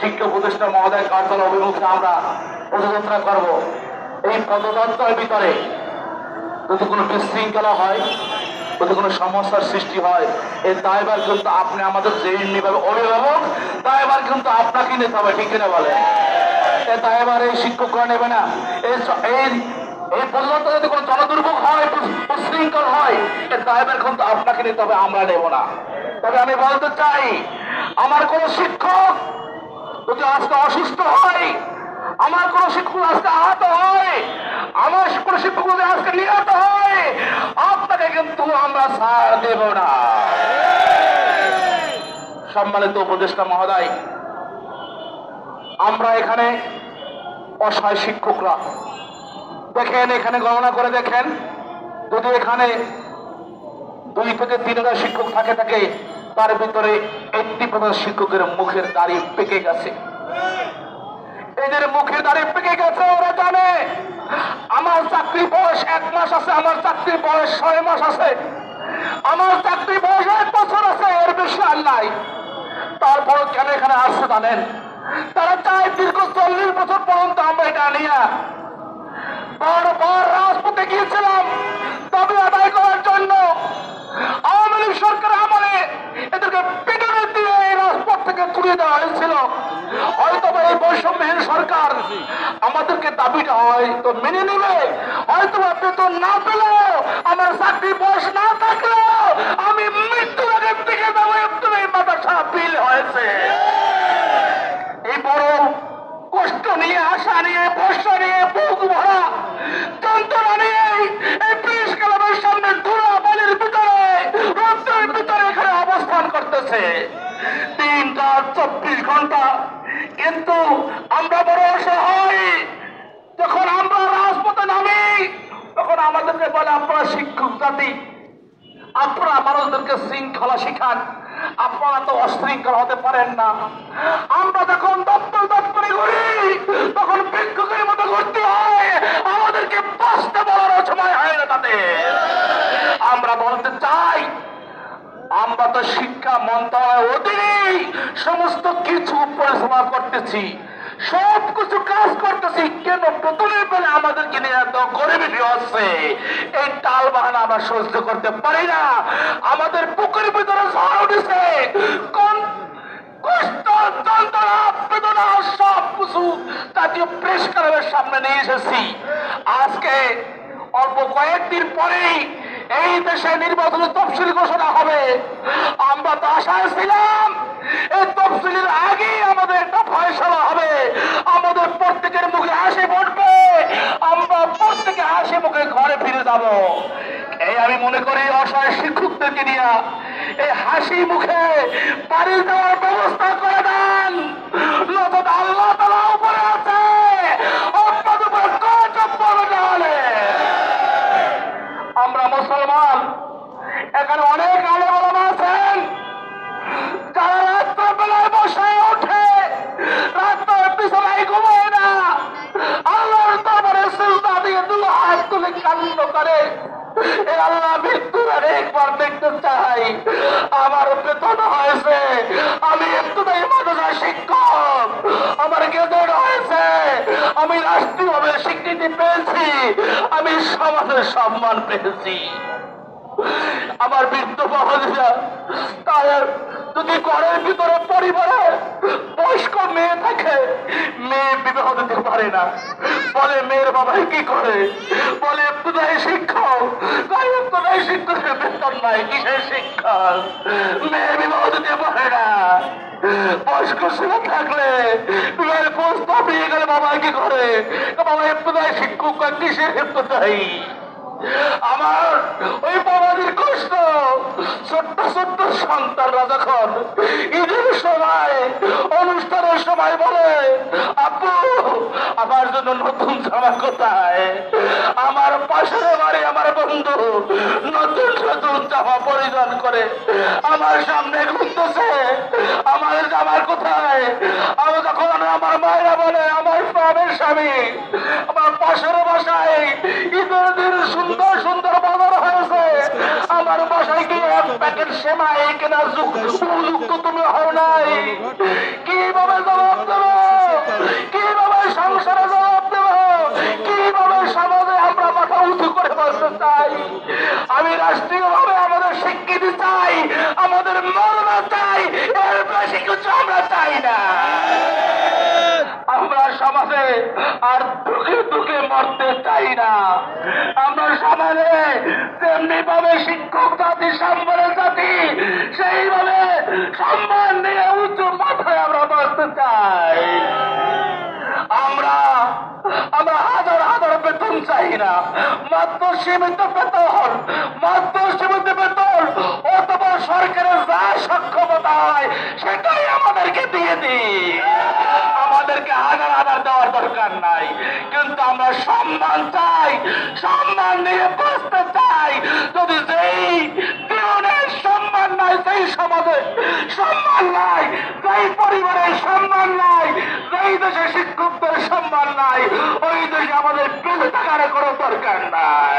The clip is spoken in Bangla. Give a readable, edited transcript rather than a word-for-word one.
শিক্ষা উপদেষ্টা মহোদয় কার্যালয় অভিমুখে আমরা পদযাত্রা করব। এই পদযাত্রার ভিতরে যদি কোনো বিশৃঙ্খলা হয়, যদি কোনো সমস্যার সৃষ্টি হয়, এই দায়ভার কিন্তু আপনি আমাদের যে অভিভাবক, দায়ভার কিন্তু আপনাকে নিতে হবে, ঠিক কিনা বলে? এই দায়ভার এই শিক্ষকরা নেবে না। এই পদযাত্রা যদি কোনো জনদুর্ভোগ হয়, উশৃঙ্খল হয়, এর দায়ভার কিন্তু আপনাকে নিতে হবে, আমরা নেব না। তবে আমি বলতে চাই, আমার কোন শিক্ষক যদি আজকে অসুস্থ হয়, আমার কোন শিক্ষক আজকে আহত হয়, আমার কোন শিক্ষক যদি আজকে নিহত হয়, আপনাকে কিন্তু আমরা ছাড় দেব না। সম্মানিত উপদেষ্টা মহোদয়, আমরা এখানে অসহায় শিক্ষকরা দেখেন, এখানে গণনা করে দেখেন, যদি এখানে 2 থেকে 3,000 শিক্ষক থাকে, তার ভিতরে 80% শিক্ষকের মুখের দাড়ি পেকে গেছে। এদের মুখের দাড়ি পেকে গেছে, ওরা জানে আমার চাকরির বয়স 1 মাস আছে, আমার চাকরির বয়স 6 মাস আছে, আমার চাকরির বয়স 1 বছর আছে, এর বেশি আর নাই। তারপর কেন এখানে আসছে জানেন? তারা চায় দীর্ঘ 40 বছর পর্যন্ত আমরা এটা নিয়ে বারবার রাজপথে গিয়েছিলাম দাবি আদায় করার জন্য। আওয়ামী লীগ সরকার আমলে এদেরকে পিটুনি দিয়ে এই রাজপথ থেকে তুলে দেওয়া হয়েছিল। হয়তো এই বৈষম্যহীন সরকার আমাদেরকে দাবিটা হয়তো মেনে নেবে, হয়তো বেতন না পেলেও, আমার চাকরির বয়স না থাকলেও আমি মৃত্যুর আগের দিকে যাবো, একটু এই মাথা বিল হয়েছে। এই বড় কষ্ট নিয়ে, আশা নিয়ে, ভরসা নিয়ে, বুক ভরা যন্ত্রণা নিয়ে এই প্রেস ক্লাবের সামনে ধুলা বালির ভিতরে, রোদের ভিতরে এখানে অবস্থান করতেছে 3 রাত 24 ঘন্টা। কিন্তু আমরা বড় অসহায়। যখন আমরা রাজপথে নামি, তখন আমাদেরকে বলে আপনারা শিক্ষক জাতি, আপনারা মানুষদেরকে শৃঙ্খলা শিখান, আপনারা তো অশৃঙ্খল হতে পারেন না। আমরা যখন দপ্তরে ঘুরি, তখন ভিক্ষুকের মতো ঘুরতে হয়, আমাদেরকে বাঁচতে বলার সময় হয় না তাদের। আমরা বলতে চাই, আমরা তো শিক্ষা মন্ত্রণালয়ের অধীনেই সমস্ত কিছু পরিচালনা করতেছি, সবকিছু কাজ করতেছি, কেন প্রথমের বেলা আমাদেরকে নিয়ে এত গরিবী হচ্ছে? এই টাল বাহানা আমরা সহ্য করতে পারি না। আমাদের বুকের ভিতরে ঝড় উঠেছে, কোন কষ্ট, যন্ত্রণা, বেদনা সব কিছু জাতীয় প্রেস ক্লাবের সামনে নিয়ে এসেছি। আজকে অল্প কয়েকদিন পরেই এই দেশে নির্বাচনের তফসিল ঘোষণা হবে। আমরা তো আশায় ছিলাম এই তফসিলের আগেই আমাদের একটা ফয়সালা হবে, আমাদের প্রত্যেকের মুখে হাসি ফুটবে, আমরা প্রত্যেকে হাসি মুখে ঘরে ফিরে যাব। এই আমি মনে করি অসহায় শিক্ষকদেরকে নিয়ে এই হাসি মুখে বাড়ি যাওয়ার ব্যবস্থা করে দেন। নজর আল্লাহ তাআলা উপরে আছে, আপনাদের উপরে গজব পড়বে। আমরা মুসলমান, এখানে অনেক আলেম ওলামা আছেন যারা রাত্রের বেলায় বসে ওঠে, রাত্রের বিছানায় ঘুমায় না, আল্লাহর দরবারে সিজদা দিয়ে 2 হাত তুলে কান্না করে, এ আল্লাহ মৃত্যুর আগে একবার দেখতে চাই, আমার বেতন হয়েছে, আমি ইবতিদায়ী মাদ্রাসার শিক্ষক, আমার গ্রেজুয়েট হয়েছে, আমি রাষ্ট্রীয়ভাবে স্বীকৃতি পেয়েছি, আমি সমাজের সম্মান পেয়েছি। আমার বৃদ্ধ বাবাজিরা, তাদের যদি ঘরের ভিতরে পরিবারে বয়স্ক মেয়ে থাকে, মেয়ে বিবাহ দিতে পারে না, বলে মেয়ের বাবাই কি করে, বলে ইবতিদায়ী শিক্ষক, ইবতিদায়ী শিক্ষকের বেতন নাই, কিসের শিক্ষক, মেয়ে বিবাহ দিতে পারে না। বয়স্ক ছেলে থাকলে বিবাহের প্রস্তাব নিয়ে গেলে বাবা কি করে, বাবা ইবতিদায়ী শিক্ষক, কিসের ইবতিদায়ী। আমার ওই বাবাদের কষ্ট, ছোট্ট ছোট্ট সন্তানরা যখন ঈদের সময়, অনুষ্ঠানের সময় বলে আপু আমার জন্য নতুন জামা কোথায়, আমার পাশের বাড়ি আমার বন্ধু নতুন নতুন জামা পরিধান করে আমার সামনে ঘুরতেছে, আমার জামার কোথায়। আমি যখন আমার মায়েরা বলে আমার প্রাণের স্বামী আমার পাশের বাসায় ঈদের দিন সুন্দর সুন্দর বাজার হয়েছে, আমার বাসায় কি 1 প্যাকেট সেমাই কেনার উপযুক্ত তুমি হও নাই, কিভাবে জবাব দেবে? চাই, আমি রাষ্ট্রীয়ভাবে আমাদের স্বীকৃতি চাই, আমাদের মর্যাদা চাই, এর বেশি কিছু আমরা চাই না। আমরা সমাজে আর দুঃখে দুঃখে মরতে চাই না। আমরা সমাজে তেমনি ভাবে শিক্ষক জাতি সম্মানের জাতি সেইভাবে সম্মান নিয়ে উঁচু মাথায় আমরা বাঁচতে চাই। আমরা আমরা হাজার হাজার বেতন চাই না, মাত্র সীমিত বেতন, মাত্র সীমিত বেতন অথবা সরকারের যা সক্ষমতা হয় সেটাই আমাদেরকে দিয়ে দিই। আমাদেরকে হাজার হাজার দেওয়ার দরকার নাই, কিন্তু আমরা সম্মান চাই, সম্মান নিয়ে বাঁচতে চাই। যদি যেই জীবনের সম্মান নাই, যেই সমাজে সম্মান নাই, যেই পরিবারের সম্মান নাই, যেই দেশে শিক্ষকদের সম্মান নাই, ওই দেশে আমাদের বেঁচে থাকার কোনো দরকার নাই।